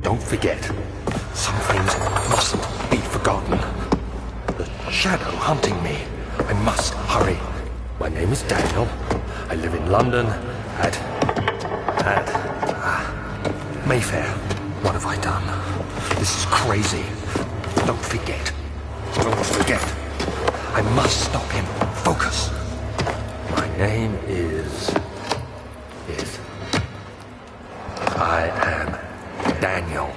Don't forget. Some things mustn't be forgotten. The shadow hunting me. I must hurry. My name is Daniel. I live in London at Mayfair. What have I done? This is crazy. Don't forget. Don't forget. I must stop him. Focus. My name is... I am Daniel.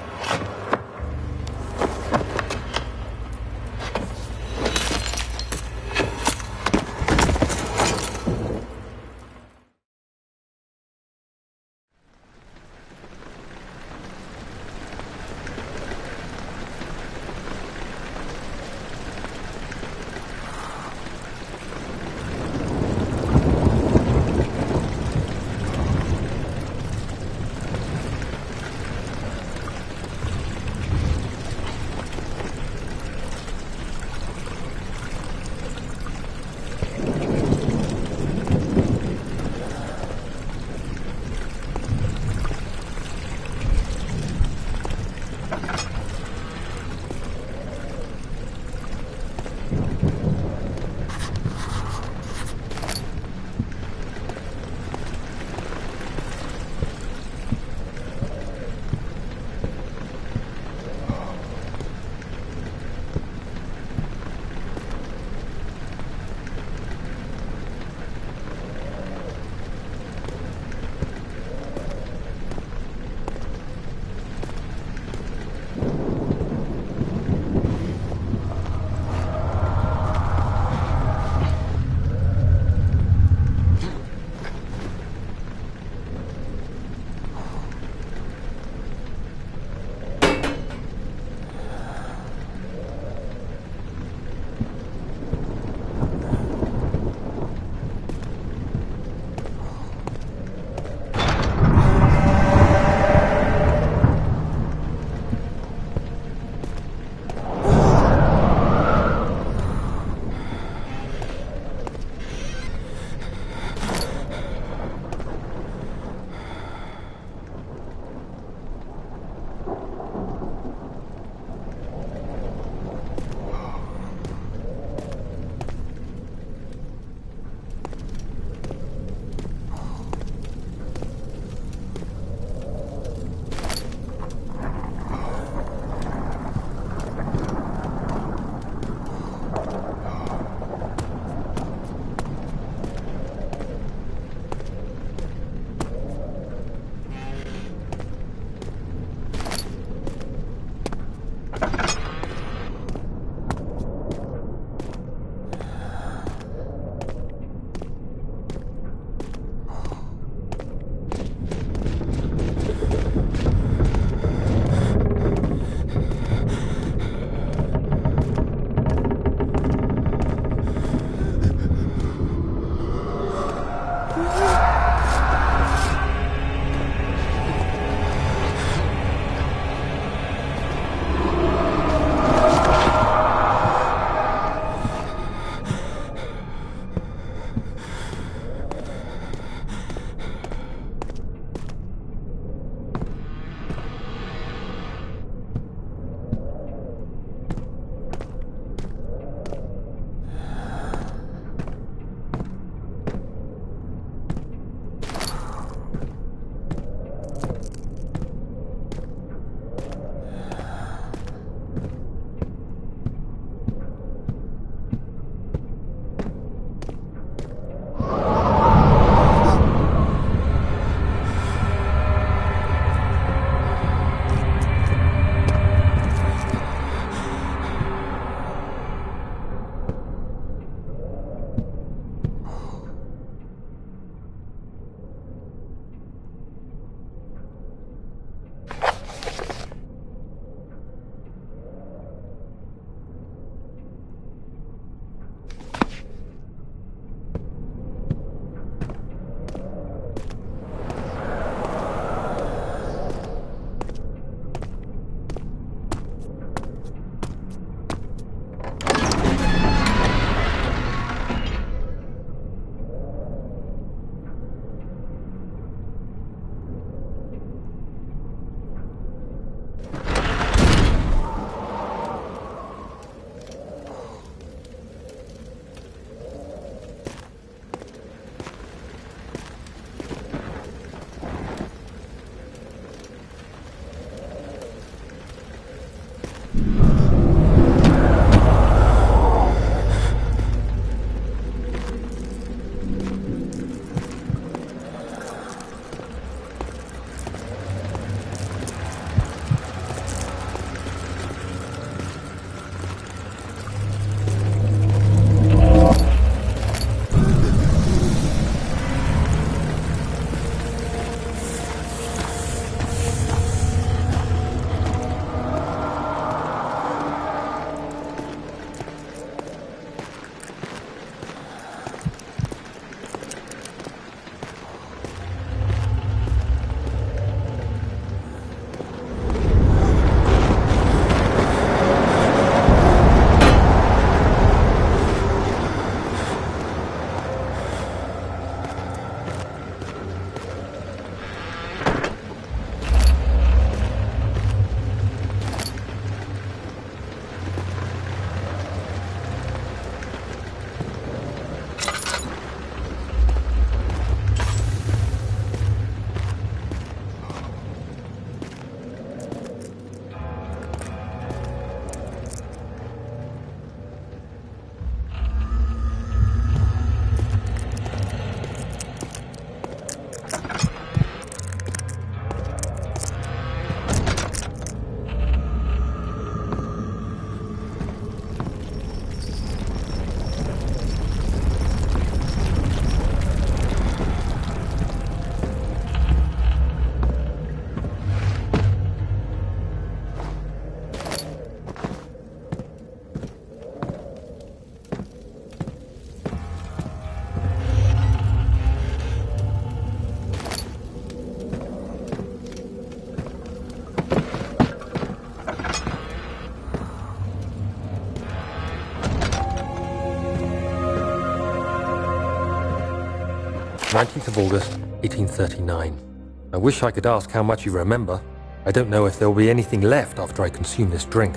19th of August, 1839. I wish I could ask how much you remember. I don't know if there will be anything left after I consume this drink.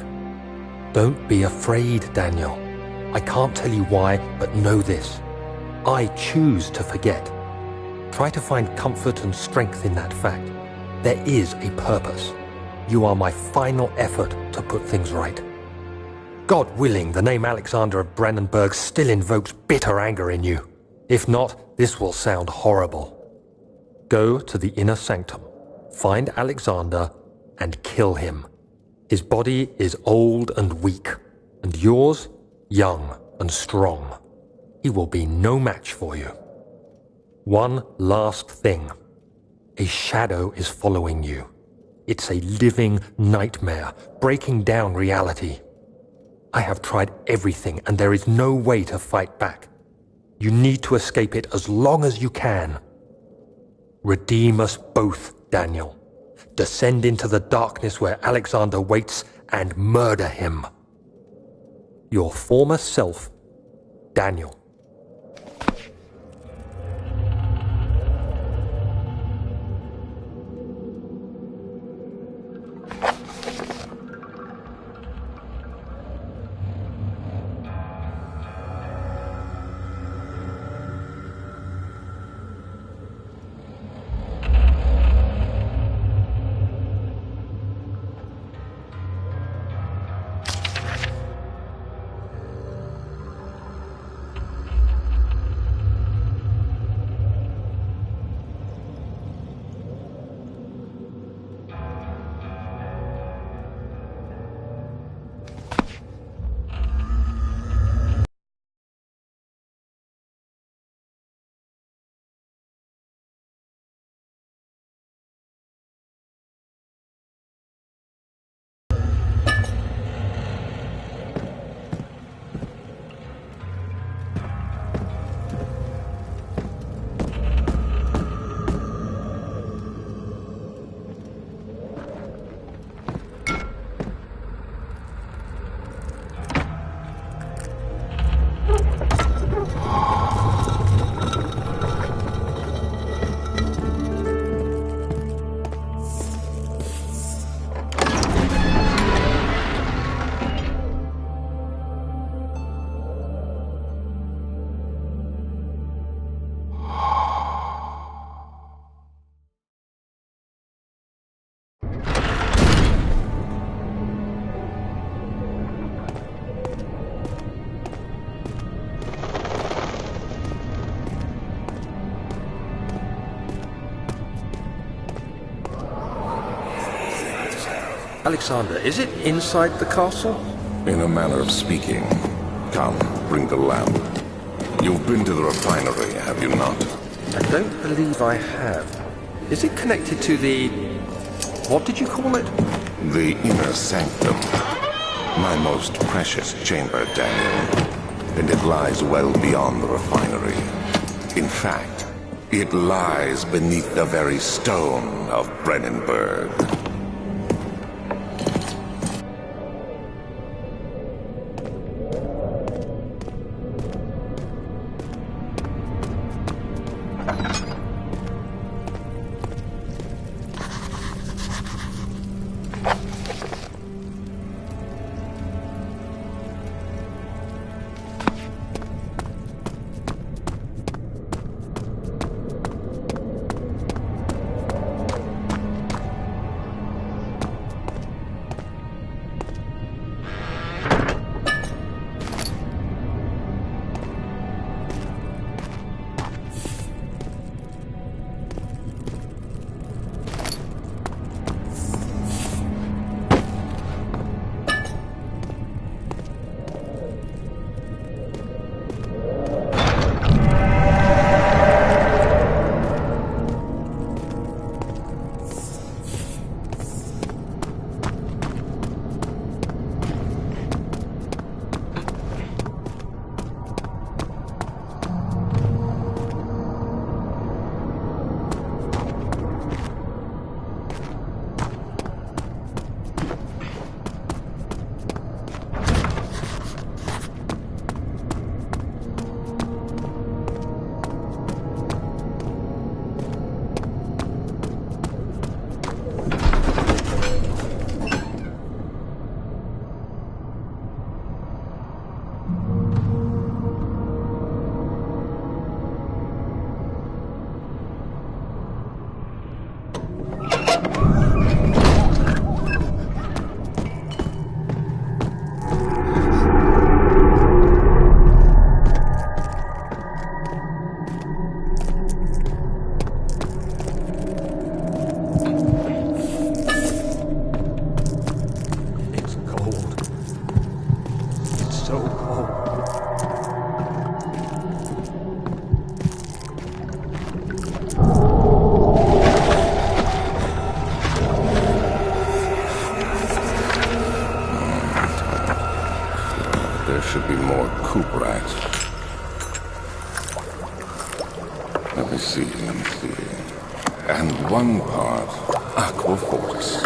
Don't be afraid, Daniel. I can't tell you why, but know this. I choose to forget. Try to find comfort and strength in that fact. There is a purpose. You are my final effort to put things right. God willing, the name Alexander of Brandenburg still invokes bitter anger in you. If not, this will sound horrible. Go to the inner sanctum, find Alexander, and kill him. His body is old and weak, and yours, young and strong. He will be no match for you. One last thing. A shadow is following you. It's a living nightmare, breaking down reality. I have tried everything, and there is no way to fight back. You need to escape it as long as you can. Redeem us both, Daniel. Descend into the darkness where Alexander waits and murder him. Your former self, Daniel. Alexander, is it inside the castle? In a manner of speaking. Come, bring the lamp. You've been to the refinery, have you not? I don't believe I have. Is it connected to the... what did you call it? The inner sanctum. My most precious chamber, Daniel. And it lies well beyond the refinery. In fact, it lies beneath the very stone of Brandenburg. one part aqua fortis.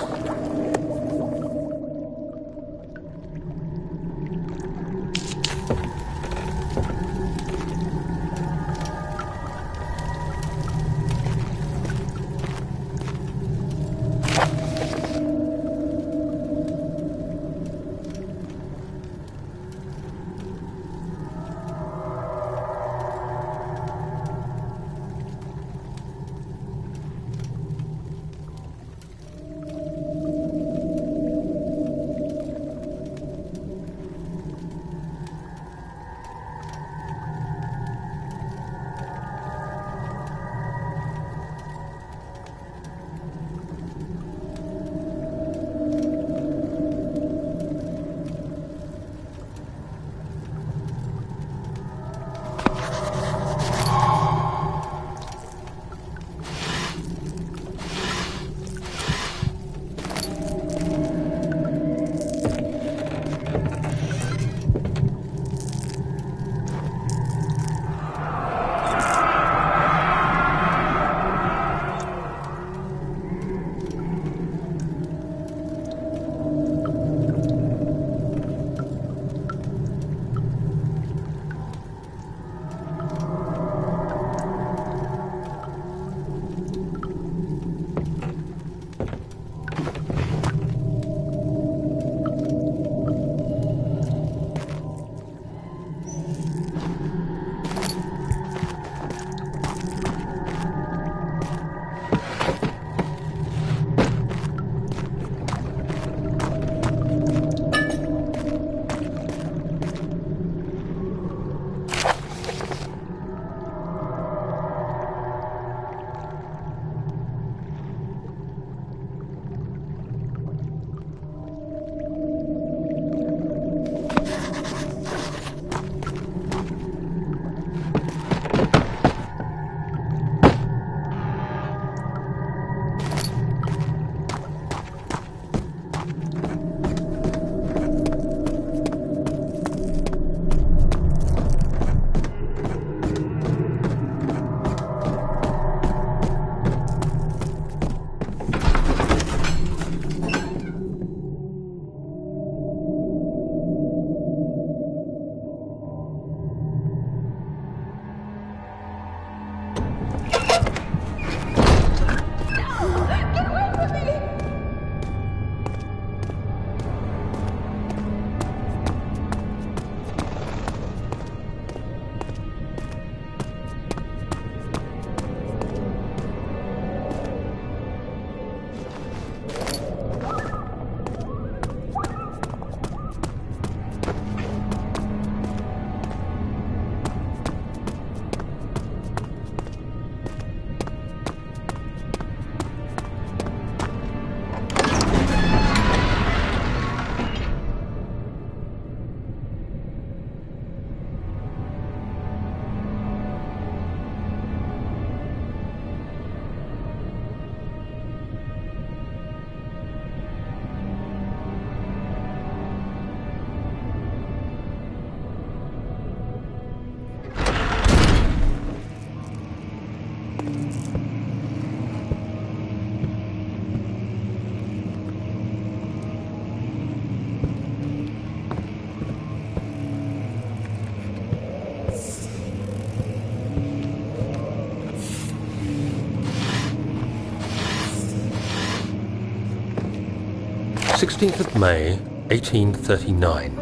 May 1839.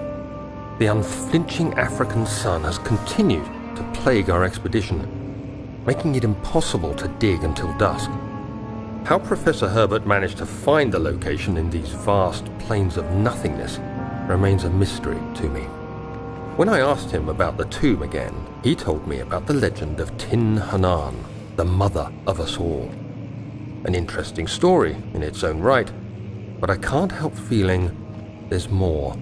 The unflinching African sun has continued to plague our expedition, making it impossible to dig until dusk. How Professor Herbert managed to find the location in these vast plains of nothingness remains a mystery to me. When I asked him about the tomb again, he told me about the legend of Tin Hanan, the mother of us all. An interesting story in its own right, but I can't help feeling there's more.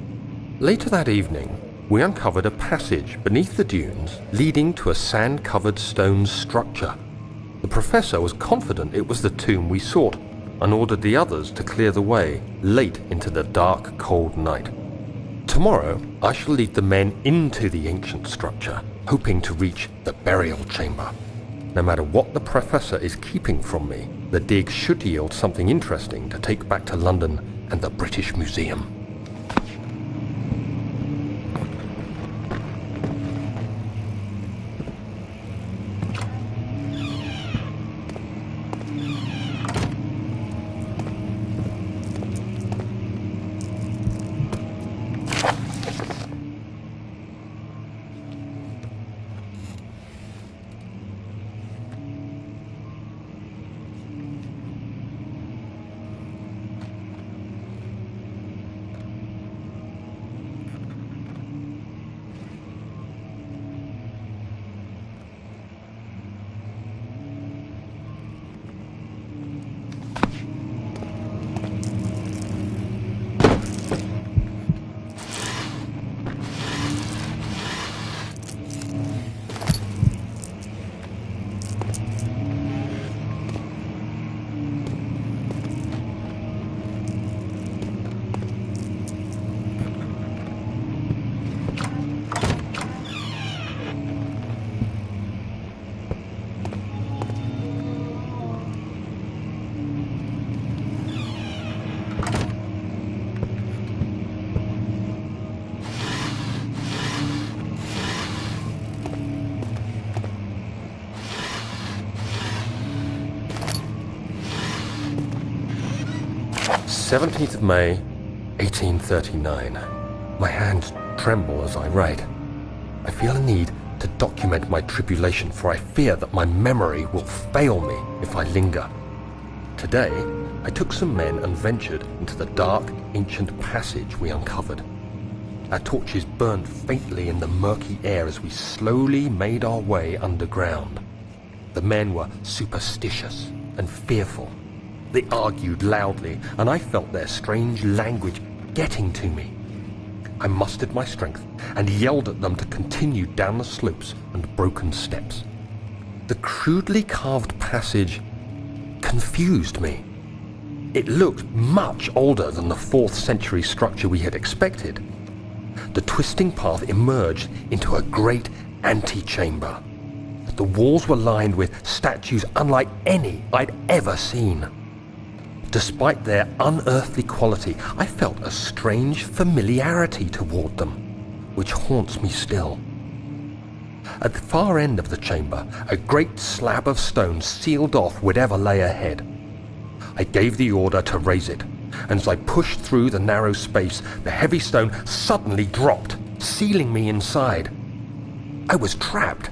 Later that evening, we uncovered a passage beneath the dunes leading to a sand-covered stone structure. The professor was confident it was the tomb we sought and ordered the others to clear the way late into the dark, cold night. Tomorrow, I shall lead the men into the ancient structure, hoping to reach the burial chamber. No matter what the professor is keeping from me, The dig should yield something interesting to take back to London and the British Museum. "17th of May, 1839. My hands tremble as I write. I feel a need to document my tribulation, for I fear that my memory will fail me if I linger. Today, I took some men and ventured into the dark, ancient passage we uncovered. Our torches burned faintly in the murky air as we slowly made our way underground. The men were superstitious and fearful. They argued loudly, and I felt their strange language getting to me. I mustered my strength and yelled at them to continue down the slopes and broken steps. The crudely carved passage confused me. It looked much older than the 4th century structure we had expected. The twisting path emerged into a great antechamber. The walls were lined with statues unlike any I'd ever seen. Despite their unearthly quality, I felt a strange familiarity toward them, which haunts me still. At the far end of the chamber, a great slab of stone sealed off whatever lay ahead. I gave the order to raise it, and as I pushed through the narrow space, the heavy stone suddenly dropped, sealing me inside. I was trapped.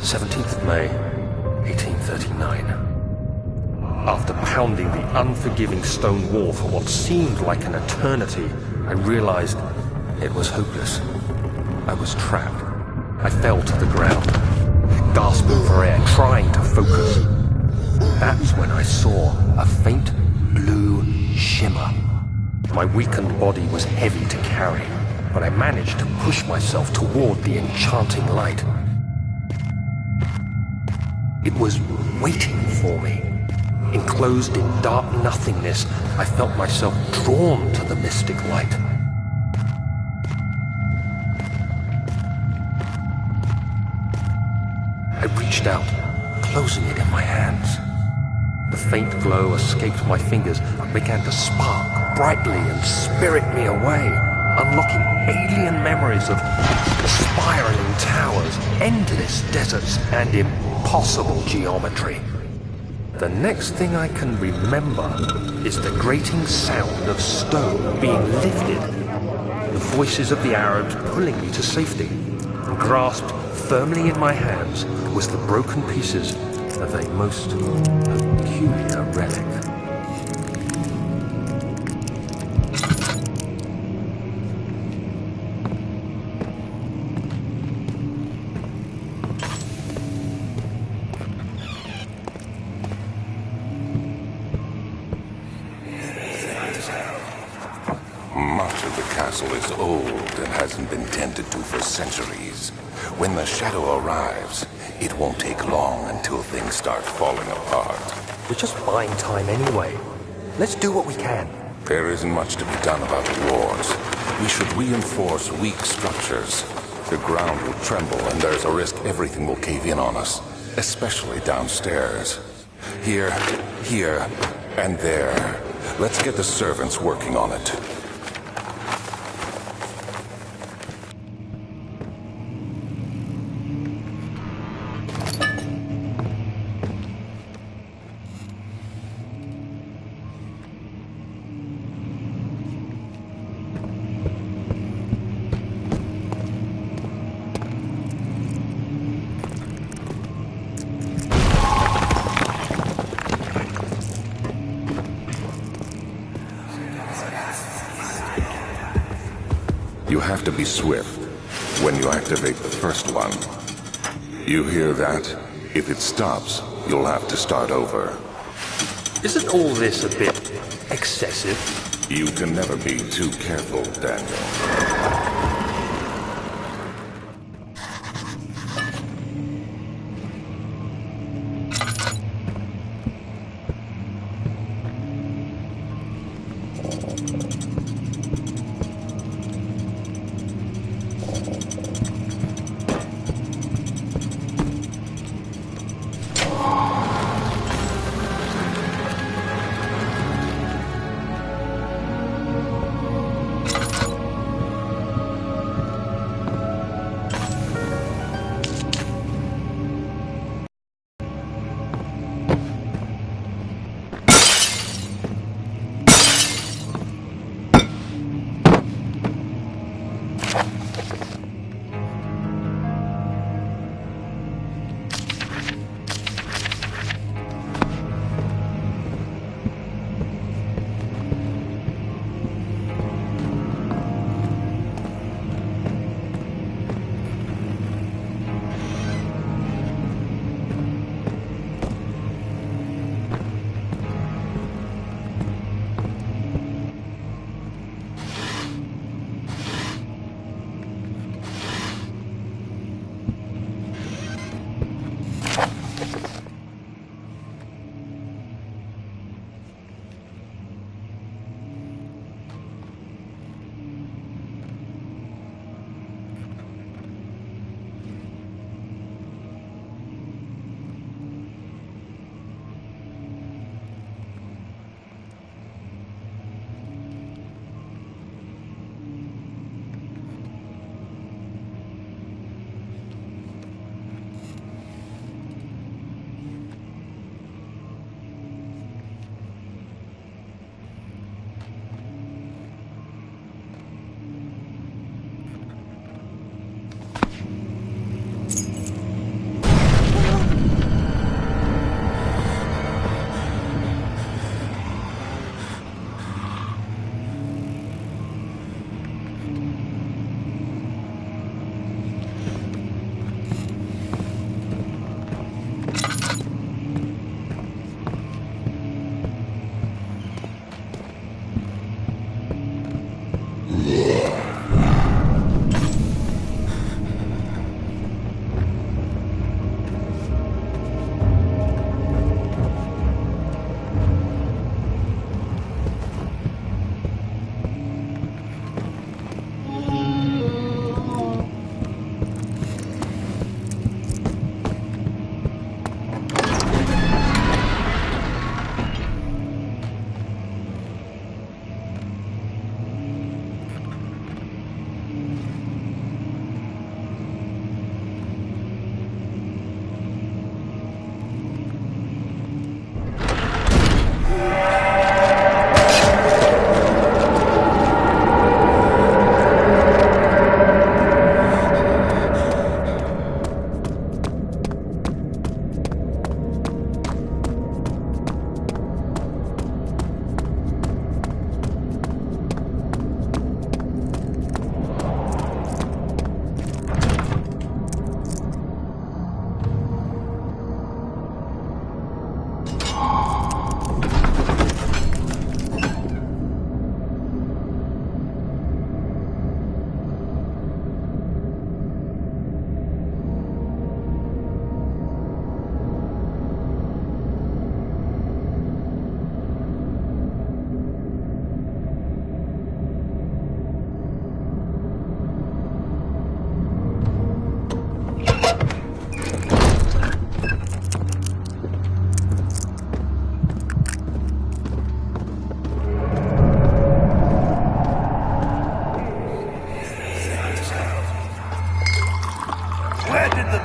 17th of May, 1839. After pounding the unforgiving stone wall for what seemed like an eternity, I realized it was hopeless. I was trapped. I fell to the ground, gasping for air, trying to focus. That's when I saw a faint blue shimmer. My weakened body was heavy to carry, but I managed to push myself toward the enchanting light. It was waiting for me. Enclosed in dark nothingness, I felt myself drawn to the mystic light. I reached out, closing it in my hands. The faint glow escaped my fingers and began to spark brightly and spirit me away, unlocking alien memories of spiraling towers, endless deserts, and impossible geometry. The next thing I can remember is the grating sound of stone being lifted, the voices of the Arabs pulling me to safety, and grasped firmly in my hands was the broken pieces of a most peculiar relic. Much of the castle is old and hasn't been tended to for centuries. When the shadow arrives, it won't take long until things start falling apart. We're just buying time anyway. Let's do what we can. There isn't much to be done about the wars. We should reinforce weak structures. The ground will tremble and there's a risk everything will cave in on us, especially downstairs. Here, and there. Let's get the servants working on it. You have to be swift when you activate the first one. You hear that? If it stops, you'll have to start over. Isn't all this a bit excessive? You can never be too careful, Daniel.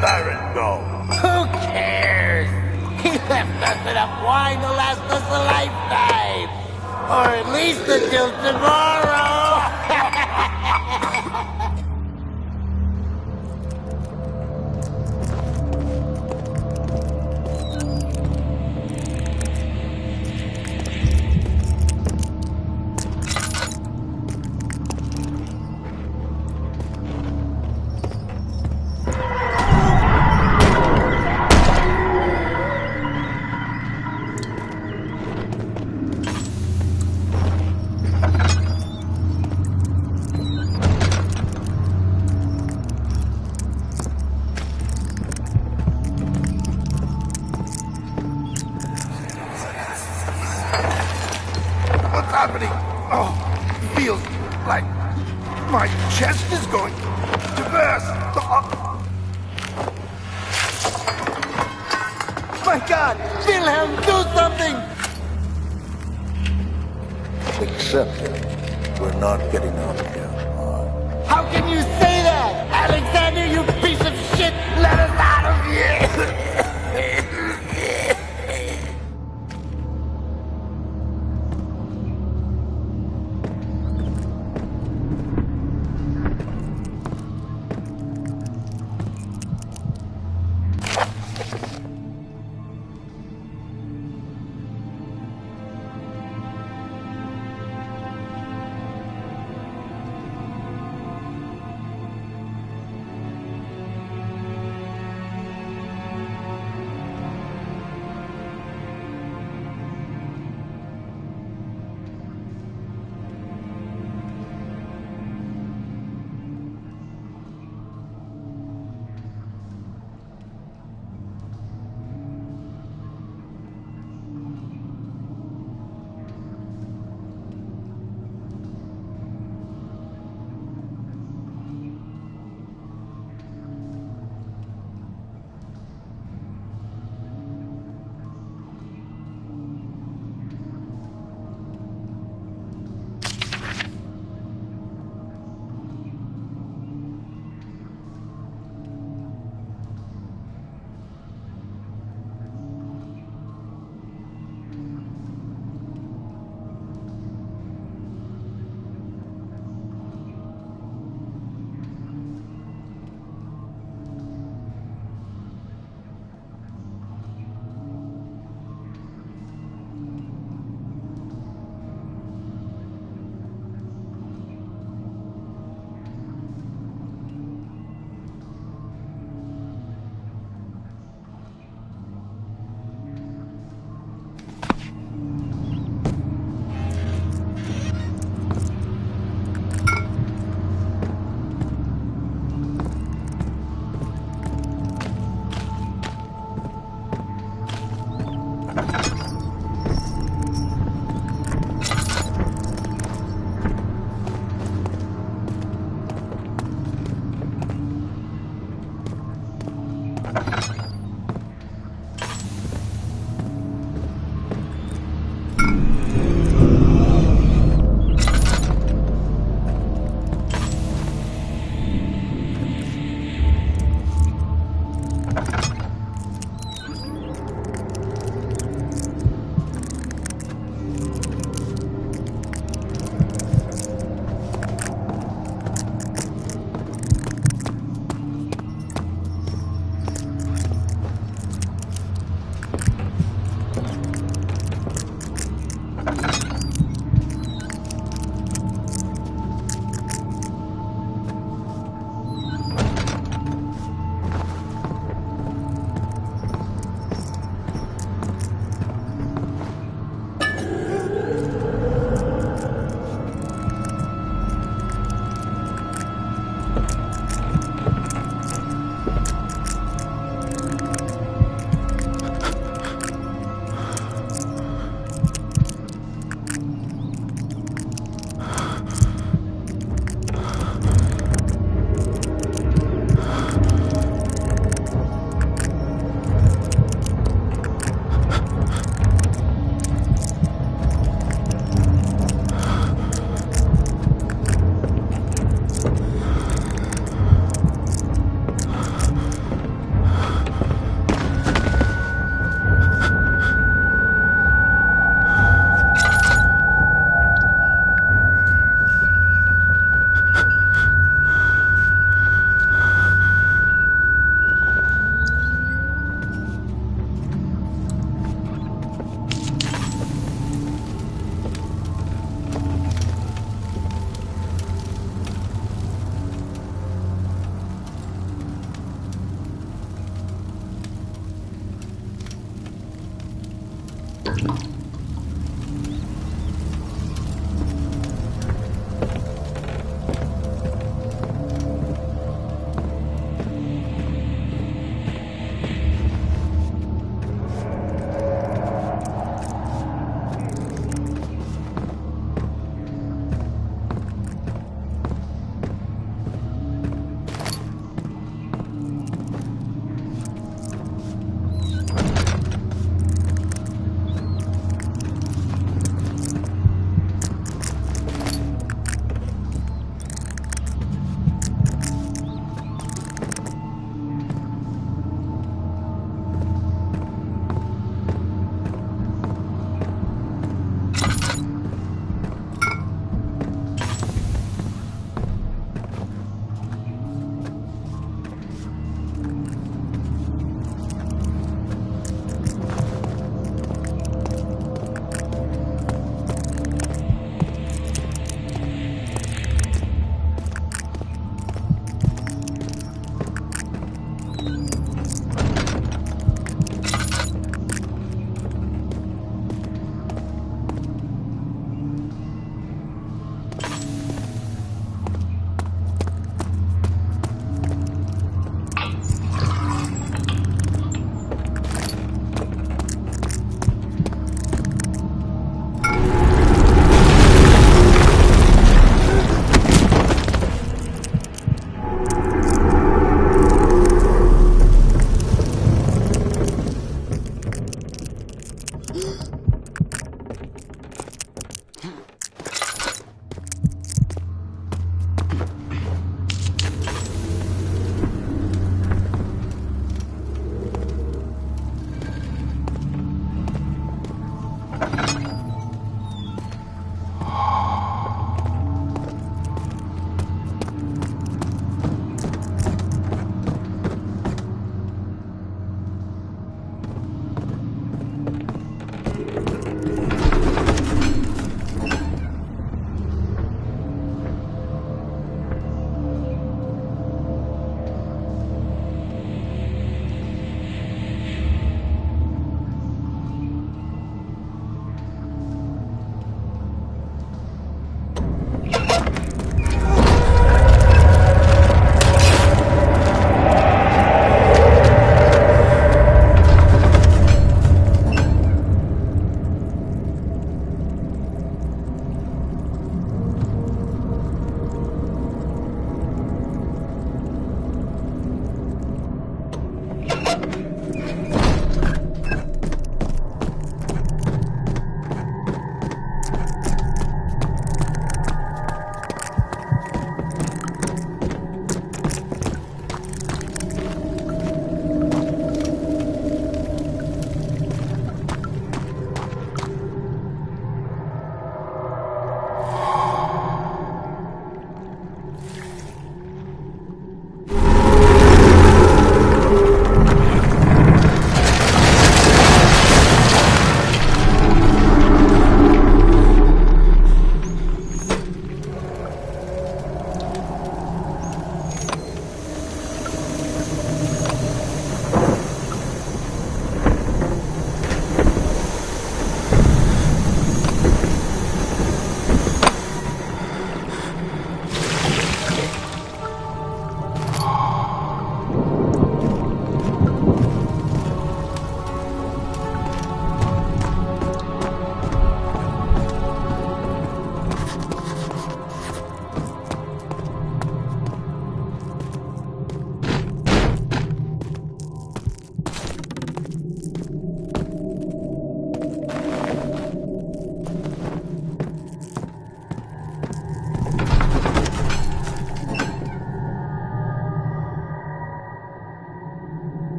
Baron go? Who cares? He left us enough wine to last us a lifetime. Or at least until tomorrow. What's happening? Oh, feels like my chest is going to burst. My God! Wilhelm, do something! Except we're not getting out of here. How can you say that? Alexander, you piece of shit! Let us out of here!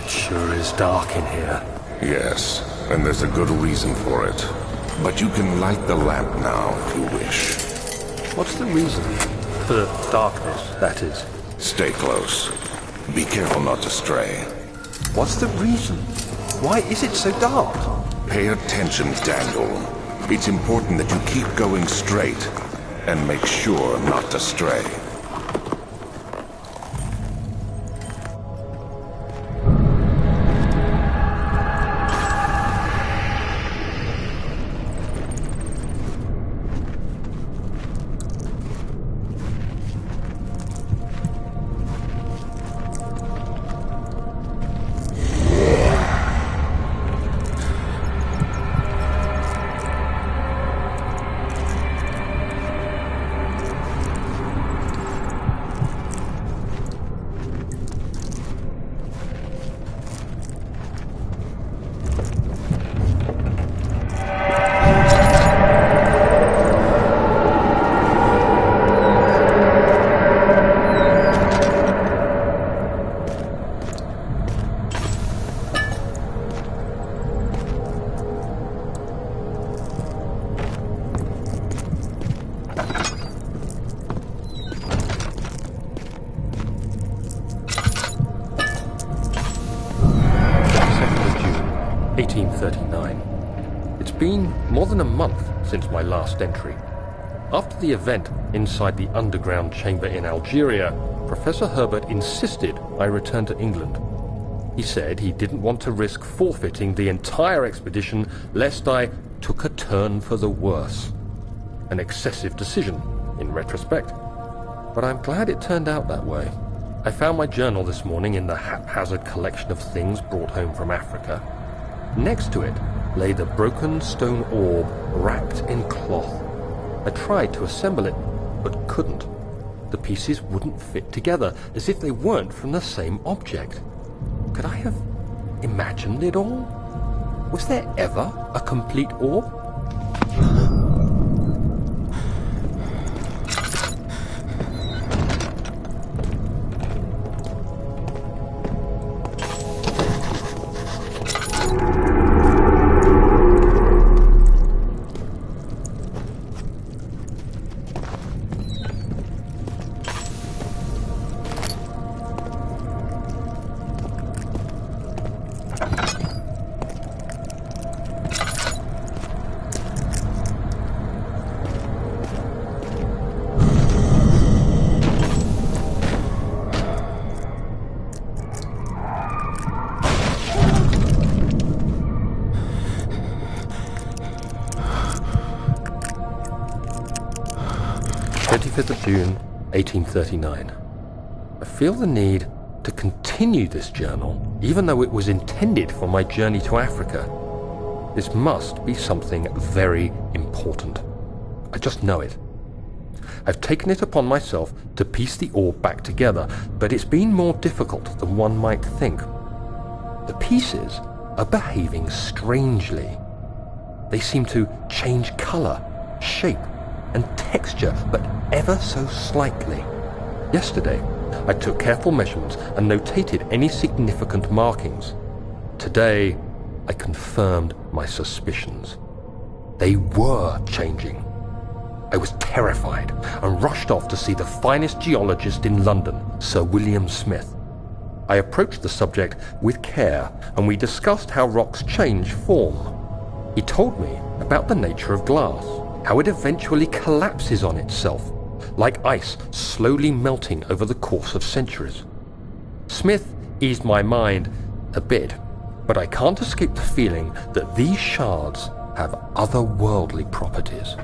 It sure is dark in here. Yes, and there's a good reason for it. But you can light the lamp now if you wish. What's the reason? For the darkness, that is. Stay close. Be careful not to stray. What's the reason? Why is it so dark? Pay attention, Daniel. It's important that you keep going straight and make sure not to stray. It's been more than a month since my last entry. After the event inside the underground chamber in Algeria, Professor Herbert insisted I return to England. He said he didn't want to risk forfeiting the entire expedition lest I took a turn for the worse. An excessive decision, in retrospect. But I'm glad it turned out that way. I found my journal this morning in the haphazard collection of things brought home from Africa. Next to it lay the broken stone orb wrapped in cloth. I tried to assemble it, but couldn't. The pieces wouldn't fit together, as if they weren't from the same object. Could I have imagined it all? Was there ever a complete orb? June 1839. I feel the need to continue this journal, even though it was intended for my journey to Africa. This must be something very important. I just know it. I've taken it upon myself to piece the orb back together, but it's been more difficult than one might think. The pieces are behaving strangely. They seem to change color, shape, and texture, but ever so slightly. Yesterday, I took careful measurements and notated any significant markings. Today, I confirmed my suspicions. They were changing. I was terrified and rushed off to see the finest geologist in London, Sir William Smith. I approached the subject with care, and we discussed how rocks change form. He told me about the nature of glass, how it eventually collapses on itself, like ice slowly melting over the course of centuries. Smith eased my mind a bit, but I can't escape the feeling that these shards have otherworldly properties.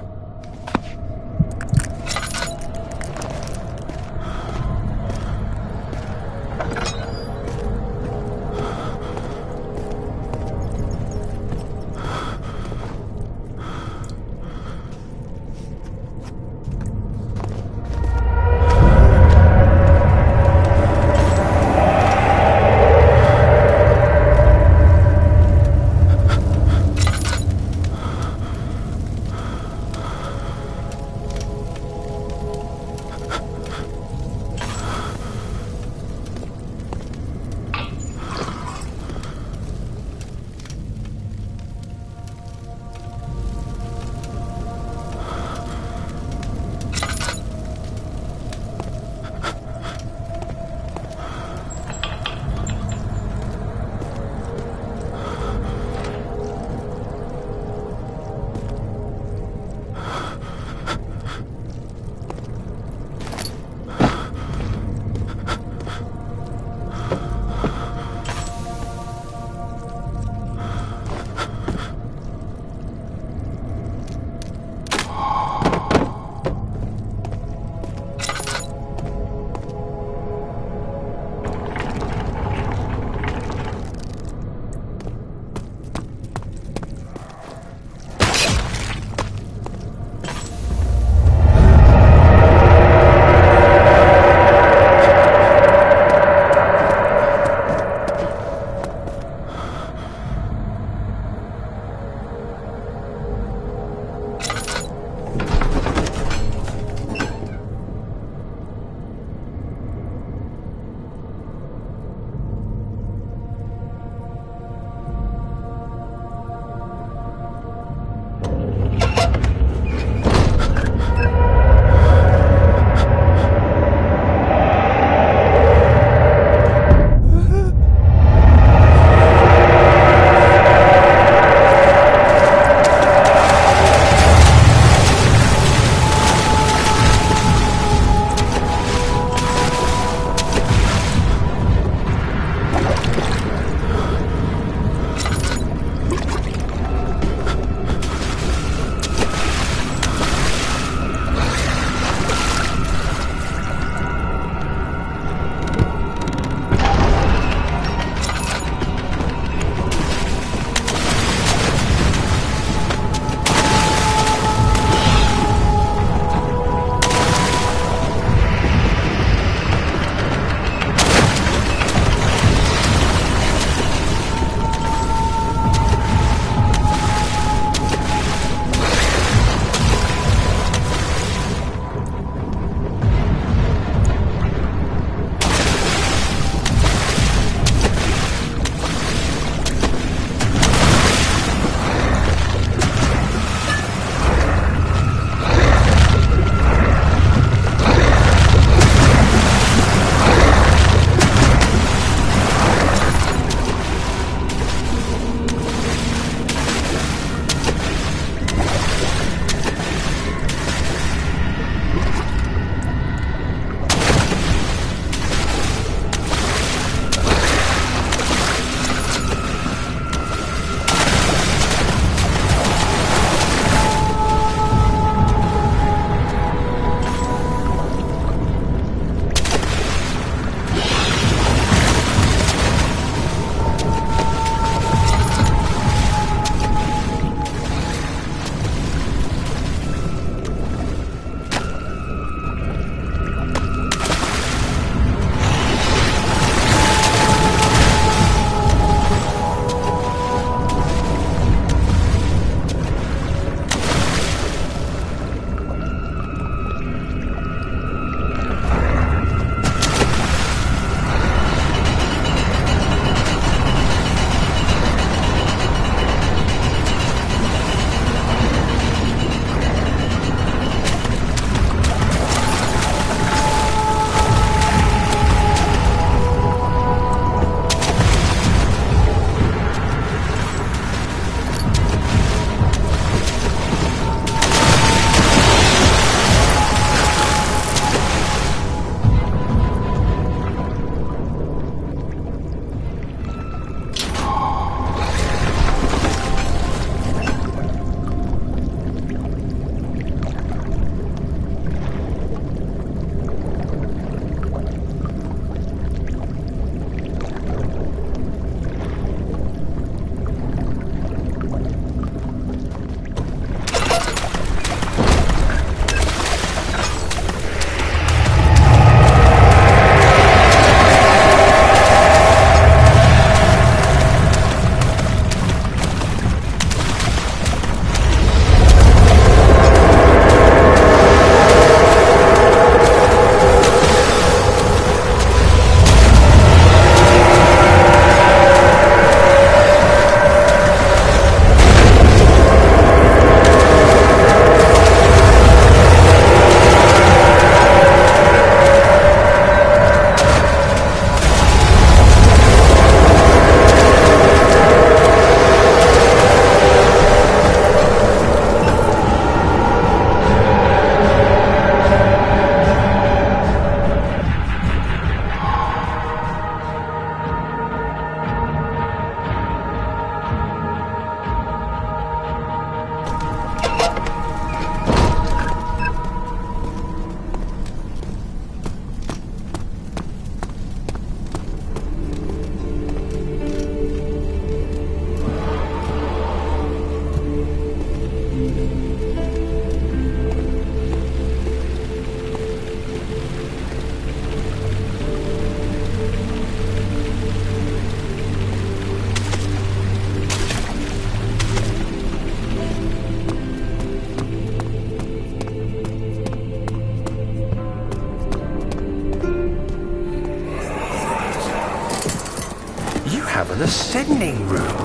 have an ascending room.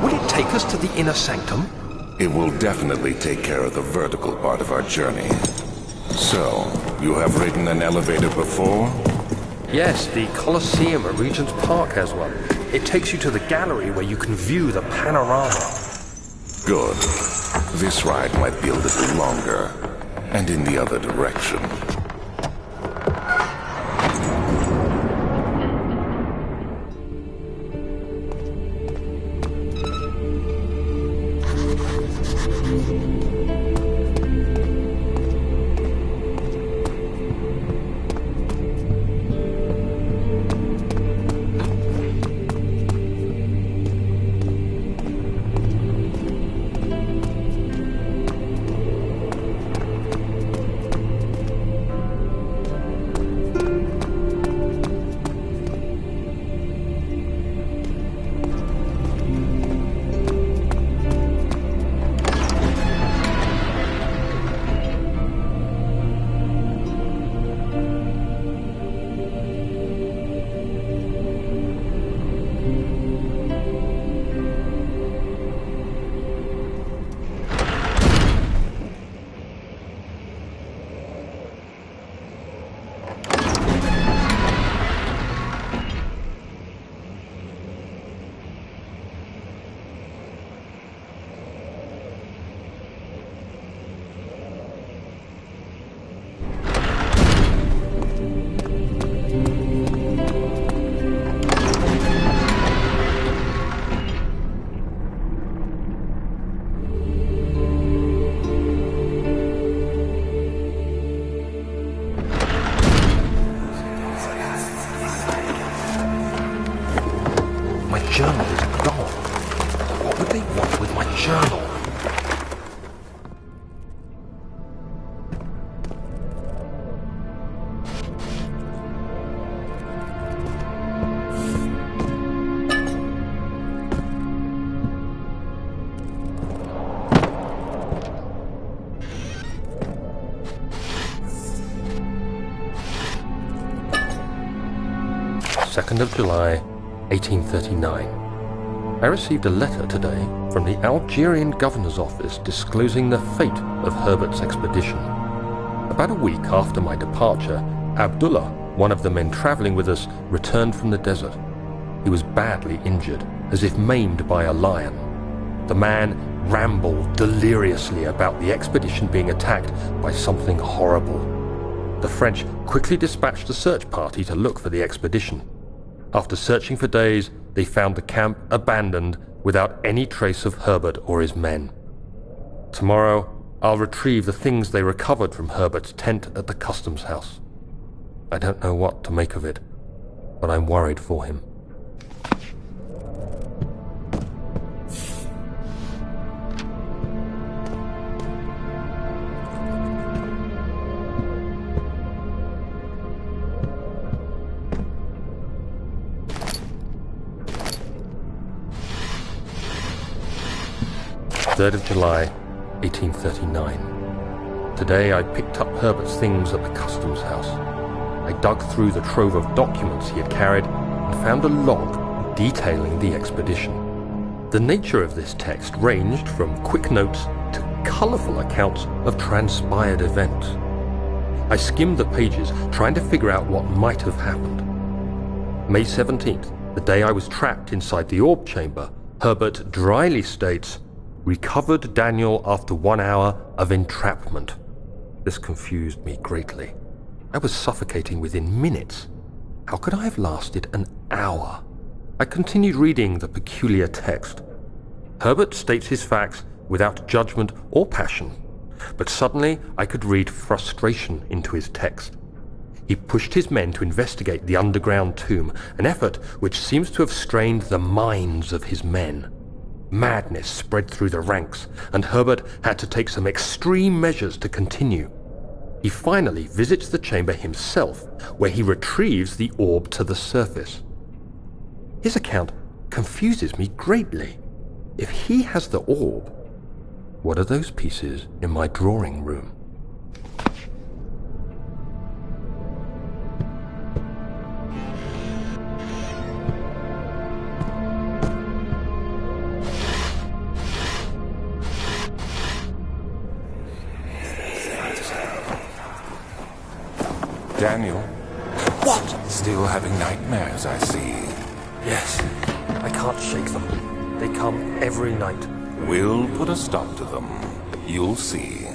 Will it take us to the inner sanctum? It will definitely take care of the vertical part of our journey. So, you have ridden an elevator before? Yes, the Colosseum at Regent's Park has one. It takes you to the gallery where you can view the panorama. Good. This ride might be a little longer, and in the other direction. Journal is gone. What would they want with my journal? July 1839. I received a letter today from the Algerian governor's office disclosing the fate of Herbert's expedition. About a week after my departure, Abdullah, one of the men traveling with us, returned from the desert. He was badly injured, as if maimed by a lion. The man rambled deliriously about the expedition being attacked by something horrible. The French quickly dispatched a search party to look for the expedition. After searching for days, they found the camp abandoned without any trace of Herbert or his men. Tomorrow, I'll retrieve the things they recovered from Herbert's tent at the customs house. I don't know what to make of it, but I'm worried for him. July 1839. Today I picked up Herbert's things at the customs house. I dug through the trove of documents he had carried and found a log detailing the expedition. The nature of this text ranged from quick notes to colourful accounts of transpired events. I skimmed the pages, trying to figure out what might have happened. May 17th, the day I was trapped inside the orb chamber, Herbert dryly states, "Recovered Daniel after 1 hour of entrapment." This confused me greatly. I was suffocating within minutes. How could I have lasted an hour? I continued reading the peculiar text. Herbert states his facts without judgment or passion, but suddenly I could read frustration into his text. He pushed his men to investigate the underground tomb, an effort which seems to have strained the minds of his men. Madness spread through the ranks, and Herbert had to take some extreme measures to continue. He finally visits the chamber himself, where he retrieves the orb to the surface. His account confuses me greatly. If he has the orb, what are those pieces in my drawing room? Daniel, What? still having nightmares, I see. Yes. I can't shake them. They come every night. We'll put a stop to them. You'll see.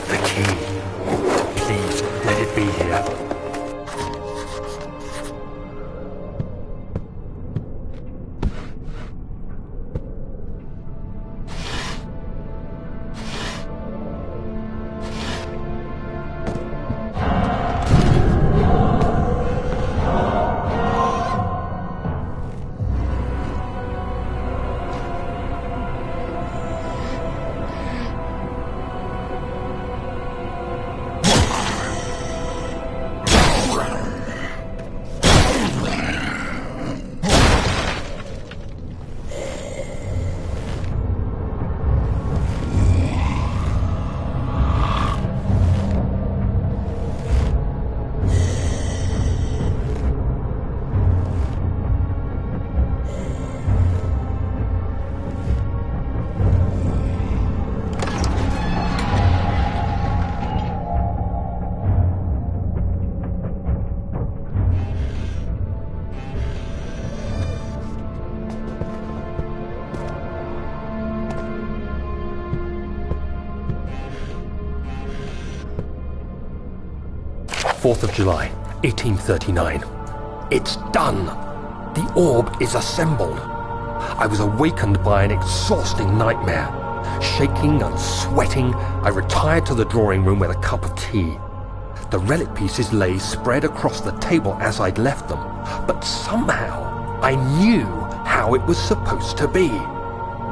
The key. Please, let it be here. July 4th, 1839. It's done! The orb is assembled. I was awakened by an exhausting nightmare. Shaking and sweating, I retired to the drawing room with a cup of tea. The relic pieces lay spread across the table as I'd left them, but somehow I knew how it was supposed to be.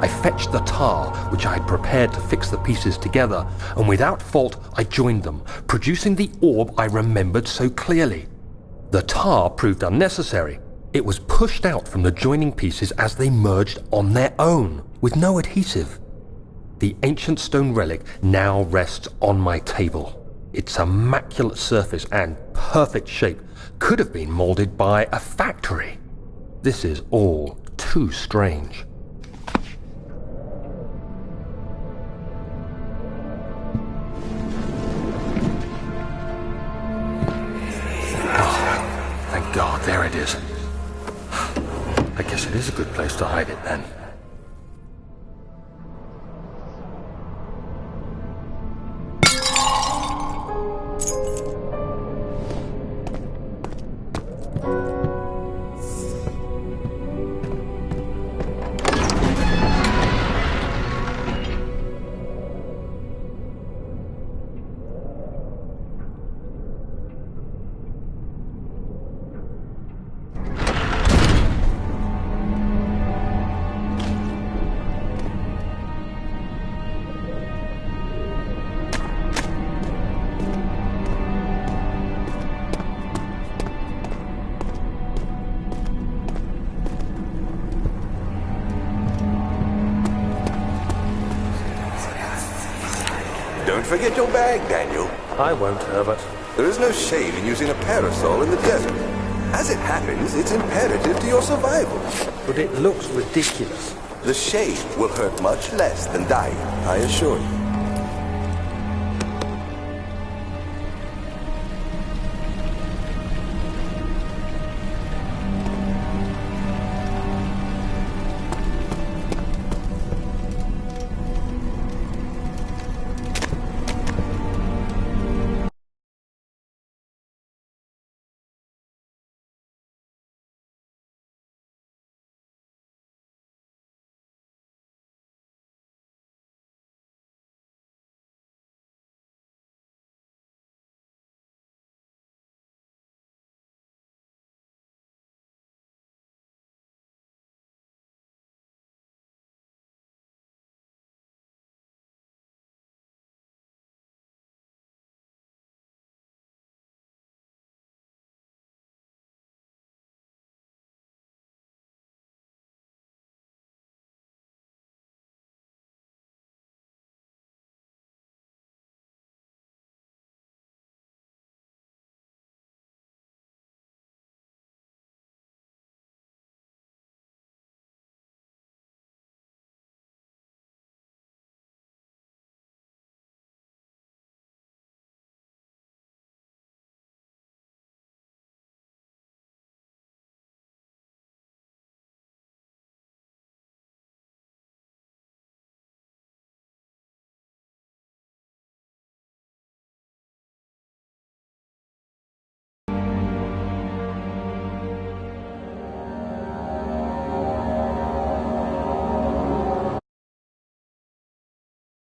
I fetched the tar, which I had prepared to fix the pieces together, and without fault I joined them, producing the orb I remembered so clearly. The tar proved unnecessary. It was pushed out from the joining pieces as they merged on their own, with no adhesive. The ancient stone relic now rests on my table. Its immaculate surface and perfect shape could have been molded by a factory. This is all too strange. Thank God, there it is. I guess it is a good place to hide it then. Don't forget your bag, Daniel. I won't, Herbert. There is no shame in using a parasol in the desert. As it happens, it's imperative to your survival. But it looks ridiculous. The shade will hurt much less than dying, I assure you.